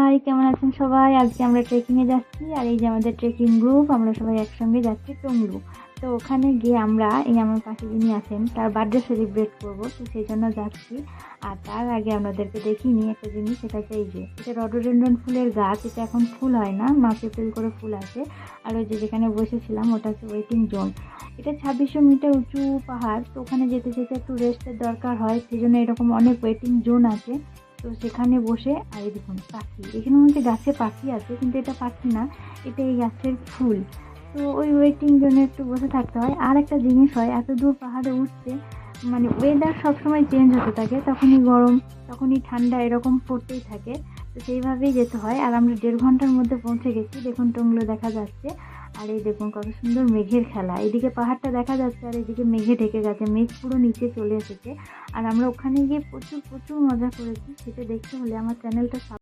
High, কেমন আছেন সবাই? আজকে আমরা ট্রেকিংয়ে যাচ্ছি, আর এই যে আমাদের ট্রেকিং গ্রুপ, আমরা সবাই একসঙ্গে যাচ্ছি টুংলু। তো ওখানে গিয়ে আমরা এই আমার পাশে যিনি আছেন তার বার্থডে সেলিব্রেট করব, তো সেই জন্য যাচ্ছি। আর তার আগে আপনাদেরকে দেখিয়ে নিই একটা জিনিস, সেটা হচ্ছে এই যে এটা রডোডেনড্রন ফুলের গাছ। এটা এখন ফুল হয় না, মার্চ এপ্রিল করে ফুল আসে। আর ওই যে যেখানে বসেছিলাম ওটা হচ্ছে ওয়েটিং জোন। এটা 2600 মিটার উঁচু পাহাড়, তো ওখানে যেতে যেতে একটু রেস্টের দরকার হয়, সেই জন্য এরকম অনেক ওয়েটিং জোন আছে। তো সেখানে বসে, আর এই দেখুন পাখি, এখানে মধ্যে গাছে পাখি আছে কিন্তু এটা পাখি না, এটা এই গাছের ফুল। তো ওই ওয়েটিং জোনে একটু বসে থাকতে হয়। আর একটা জিনিস হয়, এত দূর পাহাড়ে উঠতে মানে ওয়েদার সবসময় চেঞ্জ হতে থাকে, তখনই গরম তখনই ঠান্ডা, এরকম পড়তেই থাকে। তো সেইভাবেই যেতে হয়। আর আমরা 1.5 ঘন্টার মধ্যে পৌঁছে গেছি, দেখুন টুংলো দেখা যাচ্ছে। আর এই দেখুন কত সুন্দর মেঘের খেলা, এদিকে পাহাড়টা দেখা যাচ্ছে আর এদিকে মেঘে ঢেকে গেছে, মেঘ পুরো নিচে চলে এসেছে। আর আমরা ওখানে গিয়ে প্রচুর প্রচুর মজা করেছি। সেটা দেখতে হলে আমার চ্যানেলটা